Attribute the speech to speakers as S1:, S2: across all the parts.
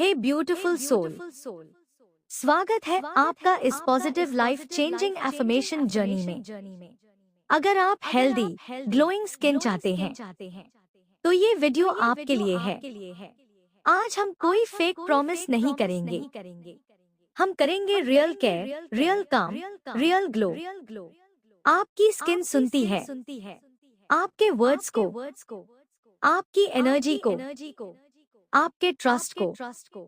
S1: हे beautiful soul, स्वागत है आपका इस positive life changing affirmation journey में। अगर आप हेल्दी ग्लोइंग स्किन चाहते हैं तो ये वीडियो आपके लिए है। आज हम कोई फेक प्रॉमिस नहीं करेंगे, हम करेंगे रियल केयर, रियल काम, रियल ग्लो। आपकी स्किन सुनती है आपके वर्ड्स को, आपकी एनर्जी को, आपके ट्रस्ट को।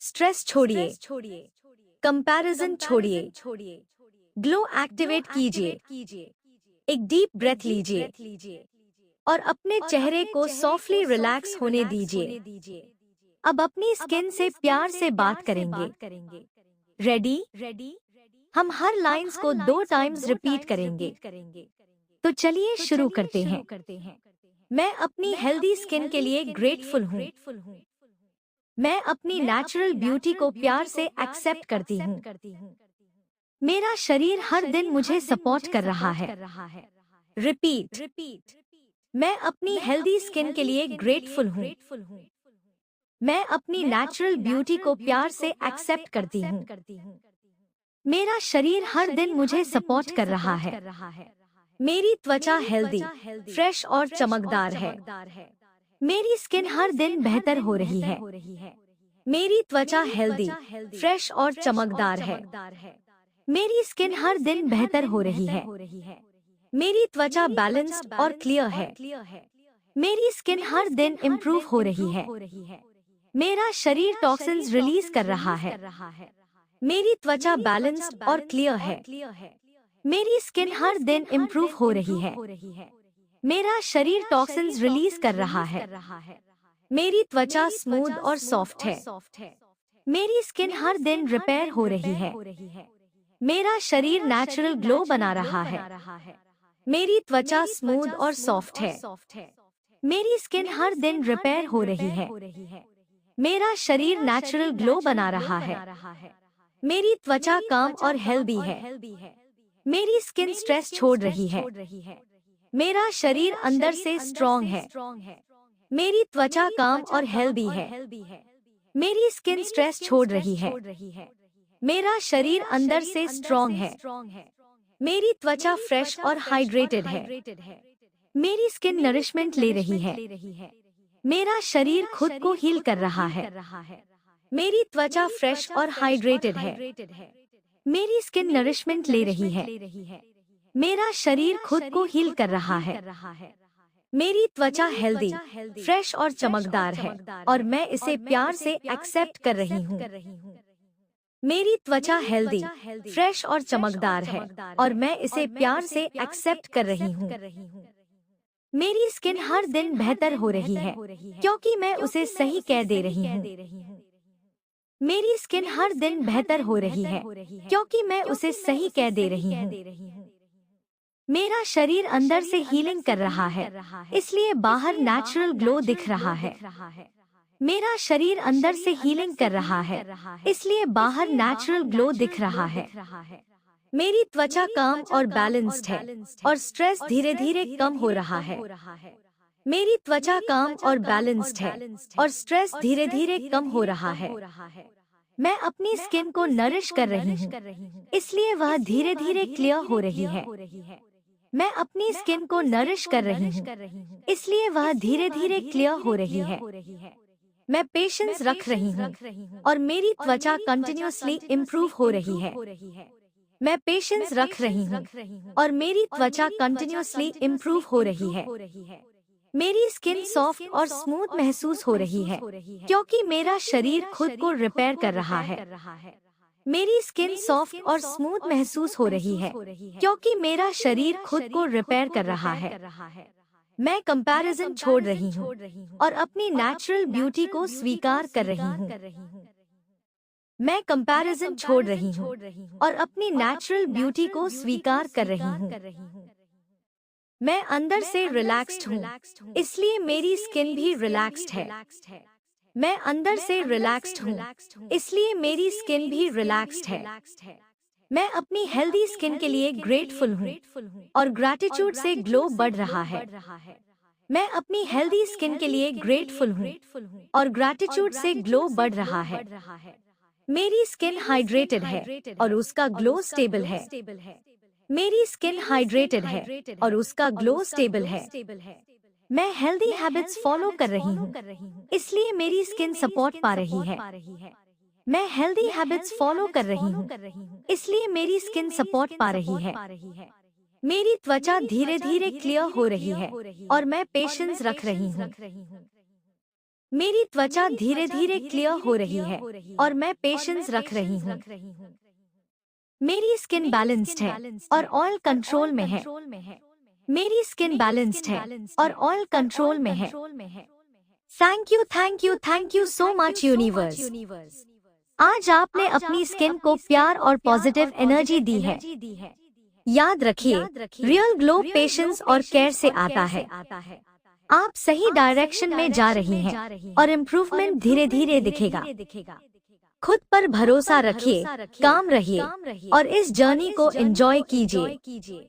S1: स्ट्रेस छोड़िए, कंपैरिजन छोड़िए, ग्लो एक्टिवेट कीजिए। एक डीप ब्रेथ लीजिए और अपने चेहरे को सॉफ्टली रिलैक्स होने दीजिए। अब अपनी स्किन से प्यार से बात करेंगे। रेडी? हम हर लाइंस को 2 टाइम्स रिपीट करेंगे। तो चलिए शुरू करते हैं। मैं अपनी हेल्दी स्किन के लिए ग्रेटफुल हूँ। मैं अपनी नेचुरल ब्यूटी को प्यार से एक्सेप्ट करती हूँ। मेरा शरीर हर दिन मुझे सपोर्ट कर रहा है। रिपीट। मैं अपनी हेल्दी स्किन के लिए ग्रेटफुल हूँ। मैं अपनी नेचुरल ब्यूटी को प्यार से एक्सेप्ट करती हूँ। मेरा शरीर हर दिन मुझे सपोर्ट कर रहा है। मेरी त्वचा हेल्दी, फ्रेश और चमकदार है। मेरी स्किन हर दिन बेहतर हो रही है। मेरी त्वचा हेल्दी, फ्रेश और चमकदार है। मेरी स्किन हर दिन बेहतर हो रही है। मेरी त्वचा बैलेंस्ड और क्लियर है। मेरी स्किन हर दिन इम्प्रूव हो रही है। मेरा शरीर टॉक्सिन्स रिलीज कर रहा है। मेरी त्वचा बैलेंस्ड और क्लियर है। मेरी स्किन हर दिन इम्प्रूव हो रही है। मेरा शरीर टॉक्सिन्स रिलीज कर रहा है। मेरी त्वचा स्मूथ और सॉफ्ट है। मेरी स्किन हर दिन रिपेयर हो रही है। मेरा शरीर नेचुरल ग्लो बना रहा है। मेरी त्वचा स्मूथ और सॉफ्ट है। मेरी स्किन हर दिन रिपेयर हो रही है। मेरा शरीर नेचुरल ग्लो बना रहा है। मेरी त्वचा काम और हेल्दी है। मेरी स्किन स्ट्रेस छोड़ रही है। मेरा शरीर अंदर से स्ट्रॉन्ग है। मेरी त्वचा काम और हेल्दी है। मेरी स्किन स्ट्रेस छोड़ रही है। मेरा शरीर अंदर से स्ट्रॉन्ग है। मेरी त्वचा फ्रेश और हाइड्रेटेड है। मेरी स्किन नरिशमेंट ले रही है। मेरा शरीर खुद को हील कर रहा है। मेरी त्वचा फ्रेश और हाइड्रेटेड है। मेरी स्किन नरिशमेंट ले रही है। मेरा शरीर खुद को हील कर रहा है। मेरी त्वचा हेल्दी, फ्रेश और चमकदार है और मैं इसे प्यार से एक्सेप्ट कर रही हूँ। मेरी त्वचा हेल्दी, फ्रेश और चमकदार है और मैं इसे प्यार से एक्सेप्ट कर रही हूँ। मेरी स्किन हर दिन बेहतर हो रही है क्योंकि मैं उसे सही कह दे रही हूँ। मेरी स्किन हर दिन बेहतर हो रही है क्योंकि मैं उसे सही कह दे रही हूँ। मेरा शरीर अंदर से हीलिंग कर रहा है, इसलिए बाहर नेचुरल ग्लो दिख रहा है। मेरा शरीर अंदर से हीलिंग कर रहा है, इसलिए बाहर नेचुरल ग्लो दिख रहा है। मेरी त्वचा काम और बैलेंस्ड है और स्ट्रेस धीरे धीरे कम हो रहा है। मेरी त्वचा काम और बैलेंस्ड है और स्ट्रेस धीरे धीरे कम हो रहा है। मैं अपनी स्किन को नरिश कर रही हूँ, इसलिए वह धीरे धीरे क्लियर हो रही है। मैं अपनी स्किन को नरिश कर रही हूँ, इसलिए वह धीरे धीरे क्लियर हो रही है। मैं पेशेंस रख रही हूँ और मेरी त्वचा कंटिन्यूअसली इम्प्रूव हो रही है। मैं पेशेंस रख रही हूँ और मेरी त्वचा कंटिन्यूअसली इम्प्रूव हो रही है। मेरी स्किन सॉफ्ट और स्मूथ महसूस हो रही है क्योंकि मेरा शरीर खुद को रिपेयर कर रहा है। मेरी स्किन सॉफ्ट और स्मूथ महसूस हो रही है क्योंकि मेरा शरीर खुद को रिपेयर कर रहा है। मैं कंपैरिजन छोड़ रही हूँ और अपनी नेचुरल ब्यूटी को स्वीकार कर रही हूँ। मैं कंपैरिजन छोड़ रही हूँ और अपनी नेचुरल ब्यूटी को स्वीकार कर रही हूँ। मैं अंदर से रिलैक्स्ड हूँ, इसलिए मेरी स्किन भी रिलैक्स्ड है। मैं अंदर से रिलैक्स्ड हूँ, इसलिए मेरी स्किन भी रिलैक्स्ड है। मैं अपनी हेल्दी स्किन के लिए ग्रेटफुल हूँ और ग्रैटिट्यूड से ग्लो बढ़ रहा है। मैं अपनी हेल्दी स्किन के लिए ग्रेटफुल हूँ और ग्रैटिट्यूड से ग्लो बढ़ रहा है। मेरी स्किन हाइड्रेटेड है और उसका ग्लो स्टेबल है। मेरी स्किन हाइड्रेटेड है और उसका ग्लो स्टेबल है। मैं हेल्दी हैबिट्स फॉलो कर रही हूँ, इसलिए मेरी स्किन सपोर्ट पा रही है। मैं हेल्दी हैबिट्स फॉलो कर रही हूँ, इसलिए मेरी स्किन सपोर्ट पा रही है। मेरी त्वचा धीरे धीरे क्लियर हो रही है और मैं पेशेंस रख रही हूँ। मेरी त्वचा धीरे धीरे क्लियर हो रही है और मैं पेशेंस रख रही हूँ। मेरी स्किन बैलेंस्ड है और ऑयल कंट्रोल में है। मेरी स्किन बैलेंस्ड है और ऑयल कंट्रोल में है। Thank you so much universe. आज आपने अपनी स्किन को प्यार और पॉजिटिव एनर्जी दी है। याद रखिए, रियल ग्लो पेशेंस और केयर से आता है। आप सही डायरेक्शन में जा रही हैं और इम्प्रूवमेंट धीरे धीरे दिखेगा। खुद पर भरोसा रखिए, काम रहिए और इस जर्नी को एंजॉय कीजिए।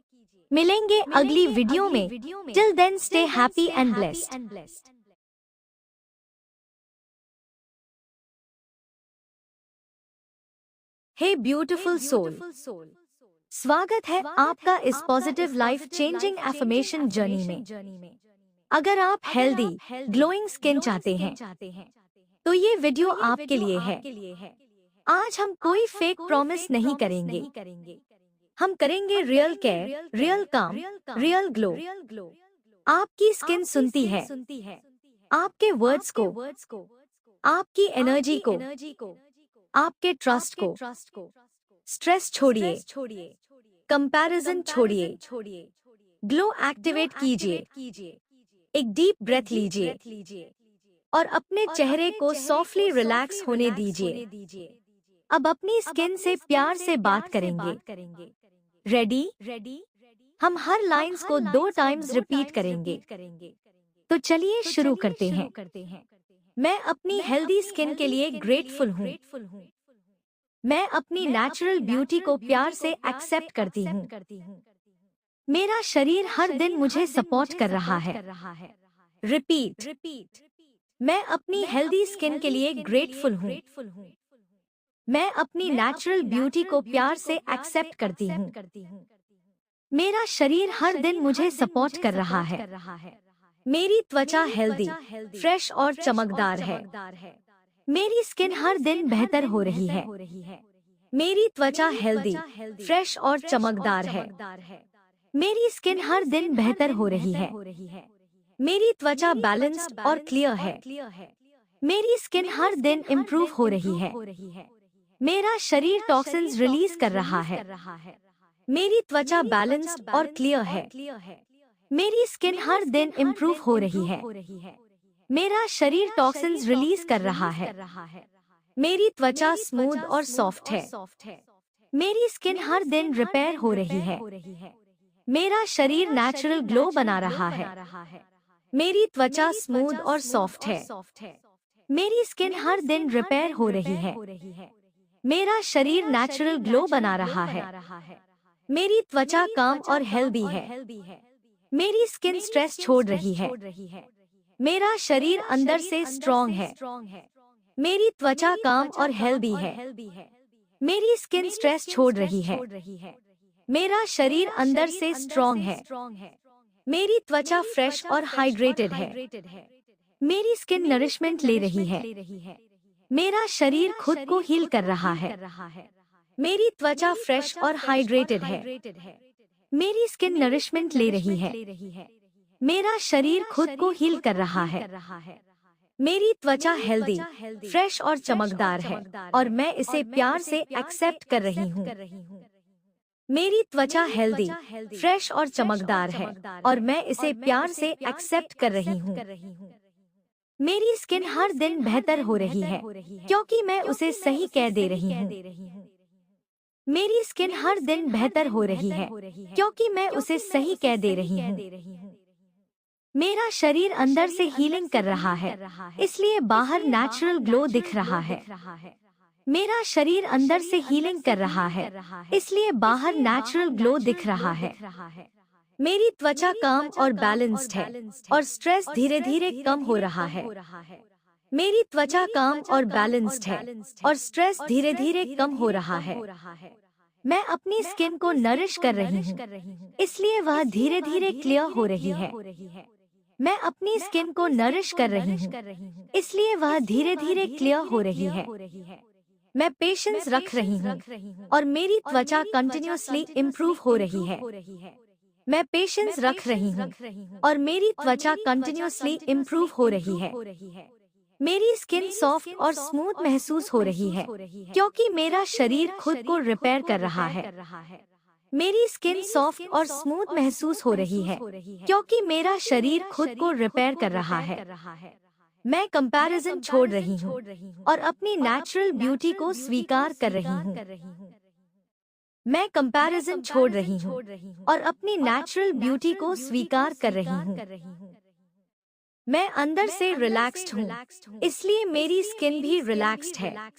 S1: मिलेंगे अगली वीडियो में। Till then stay happy and blessed. Hey beautiful soul, स्वागत है आपका इस positive life changing affirmation journey में। अगर आप हेल्दी ग्लोइंग स्किन चाहते हैं तो ये वीडियो आपके लिए है। आज हम कोई फेक प्रॉमिस नहीं करेंगे, हम करेंगे रियल केयर, रियल काम, रियल ग्लो। आपकी स्किन सुनती है आपके वर्ड्स को, आपकी एनर्जी को, आपके ट्रस्ट को। स्ट्रेस छोड़िए, कंपैरिजन छोड़िए, ग्लो एक्टिवेट कीजिए। एक डीप ब्रेथ लीजिए और अपने चेहरे को सॉफ्टली रिलैक्स होने दीजिए। अब अपनी स्किन से प्यार से बात करेंगे। रेडी? हम हर लाइंस को 2 टाइम्स रिपीट करेंगे। तो चलिए शुरू करते हैं। मैं अपनी हेल्दी स्किन के लिए ग्रेटफुल हूँ। मैं अपनी नेचुरल ब्यूटी को प्यार से एक्सेप्ट करती हूँ। मेरा शरीर हर दिन मुझे सपोर्ट कर रहा है। रिपीट, मैं अपनी हेल्दी स्किन के लिए ग्रेटफुल हूँ। मैं अपनी नेचुरल ब्यूटी को प्यार से एक्सेप्ट करती हूँ। मेरा शरीर हर दिन मुझे सपोर्ट कर रहा है। मेरी त्वचा हेल्दी, फ्रेश और चमकदार है। मेरी स्किन हर दिन बेहतर हो रही है। मेरी त्वचा हेल्दी, फ्रेश और चमकदार है। मेरी स्किन हर दिन बेहतर हो रही है। मेरी त्वचा बैलेंस्ड और क्लियर है। मेरी स्किन हर दिन इम्प्रूव हो रही है। मेरा शरीर टॉक्सिन्स रिलीज कर रहा है। मेरी त्वचा बैलेंस्ड और क्लियर है। मेरी स्किन हर दिन इम्प्रूव हो रही है। मेरा शरीर टॉक्सिन्स रिलीज कर रहा है। मेरी त्वचा स्मूथ और सॉफ्ट है। मेरी स्किन हर दिन रिपेयर हो रही है। मेरा शरीर नेचुरल ग्लो बना रहा है। मेरी त्वचा स्मूथ और सॉफ्ट है। मेरी स्किन हर दिन रिपेयर हो रही है। मेरा शरीर नेचुरल ग्लो बना रहा है। मेरी त्वचा काम और हेल्दी है। मेरी स्किन स्ट्रेस छोड़ रही है। मेरा शरीर अंदर से स्ट्रॉन्ग है। मेरी त्वचा काम और हेल्दी है। मेरी स्किन स्ट्रेस छोड़ रही है। मेरा शरीर अंदर से स्ट्रॉन्ग है। मेरी त्वचा फ्रेश और हाइड्रेटेड है। मेरी स्किन नरिशमेंट ले रही है। मेरा शरीर खुद को हील कर रहा है। मेरी त्वचा फ्रेश और हाइड्रेटेड है। मेरी स्किन नरिशमेंट ले रही है। मेरा शरीर खुद को हील कर रहा है। मेरी त्वचा हेल्दी, फ्रेश और चमकदार है और मैं इसे प्यार से एक्सेप्ट कर रही हूँ। मेरी त्वचा हेल्दी, फ्रेश और चमकदार है और मैं इसे प्यार से एक्सेप्ट कर रही हूँ। मेरी स्किन हर दिन बेहतर हो रही है क्योंकि मैं उसे सही कह दे रही हूँ। मेरी स्किन हर दिन बेहतर हो रही है क्योंकि मैं उसे सही कह दे रही हूँ। मेरा शरीर अंदर से हीलिंग कर रहा है, इसलिए बाहर नेचुरल ग्लो दिख रहा है। मेरा शरीर अंदर से हीलिंग कर रहा है, इसलिए बाहर नेचुरल ग्लो दिख रहा है। मेरी त्वचा काम और बैलेंस्ड है और स्ट्रेस धीरे धीरे कम हो रहा है। मेरी त्वचा काम और बैलेंस्ड है और स्ट्रेस धीरे धीरे कम हो रहा है। मैं अपनी स्किन को नरिश कर रही हूँ, इसलिए वह धीरे धीरे क्लियर हो रही है। मैं अपनी स्किन को नरिश कर रही हूँ, इसलिए वह धीरे धीरे क्लियर हो रही है। मैं पेशेंस रख रही हूँ और मेरी त्वचा कंटिन्यूअसली इम्प्रूव हो रही है। मैं पेशेंस रख रही हूँ और मेरी त्वचा कंटिन्यूअसली इम्प्रूव हो रही है। मेरी स्किन सॉफ्ट और स्मूथ महसूस हो रही है क्योंकि मेरा शरीर खुद को रिपेयर कर रहा है। मेरी स्किन सॉफ्ट और स्मूथ महसूस हो रही है क्योंकि मेरा शरीर खुद को रिपेयर कर रहा है। मैं कंपैरिजन छोड़ रही हूँ और अपनी नेचुरल ब्यूटी को स्वीकार कर रही हूँ। मैं कंपैरिजन छोड़ रही हूँ और अपनी नेचुरल ब्यूटी को स्वीकार कर रही हूँ। मैं अंदर से रिलैक्स्ड हूँ, इसलिए मेरी स्किन भी रिलैक्स्ड है।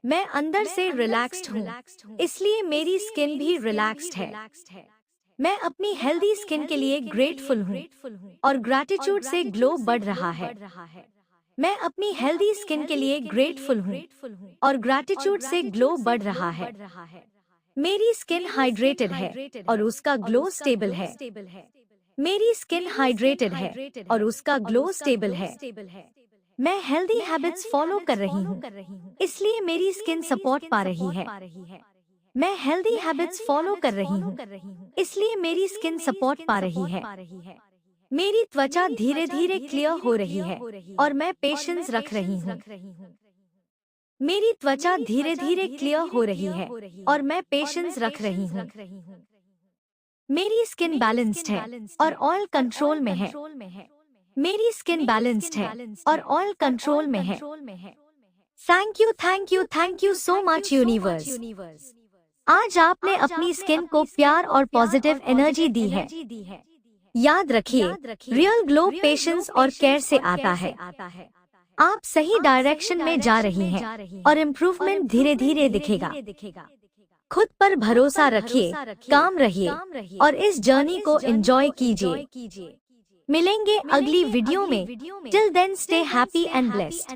S1: मैं अंदर से रिलैक्स्ड हूँ, इसलिए मेरी स्किन भी रिलैक्स्ड है। मैं अपनी हेल्दी स्किन के लिए ग्रेटफुल हूँ और ग्रैटिट्यूड से ग्लो बढ़ रहा है। मैं अपनी हेल्दी स्किन के लिए ग्रेटफुल हूँ और ग्रैटिट्यूड से ग्लो बढ़ रहा है। मेरी स्किन हाइड्रेटेड है और उसका ग्लो स्टेबल है। मेरी स्किन हाइड्रेटेड है और उसका ग्लो स्टेबल है। मैं हेल्दी हैबिट्स फॉलो कर रही हूँ, इसलिए मेरी स्किन सपोर्ट पा रही है। मैं हेल्दी हैबिट्स फॉलो कर रही हूँ, इसलिए मेरी स्किन सपोर्ट पा रही है। मेरी त्वचा धीरे धीरे क्लियर हो रही है और मैं पेशेंस रख रही हूँ। मेरी त्वचा धीरे धीरे क्लियर हो रही है और मैं पेशेंस रख रही हूँ। मेरी स्किन बैलेंस्ड है और ऑयल कंट्रोल में है। मेरी स्किन बैलेंस्ड है और ऑयल कंट्रोल में है। Thank you so much universe. आज आपने अपनी स्किन को प्यार और पॉजिटिव एनर्जी दी है। याद रखिए, रियल ग्लो पेशेंस और केयर से आता है। आप सही डायरेक्शन में जा रही हैं और इम्प्रूवमेंट धीरे धीरे दिखेगा। खुद पर भरोसा रखिए, काम रहिए और इस जर्नी को एंजॉय कीजिए। मिलेंगे अगली वीडियो में। Till then stay happy and blessed.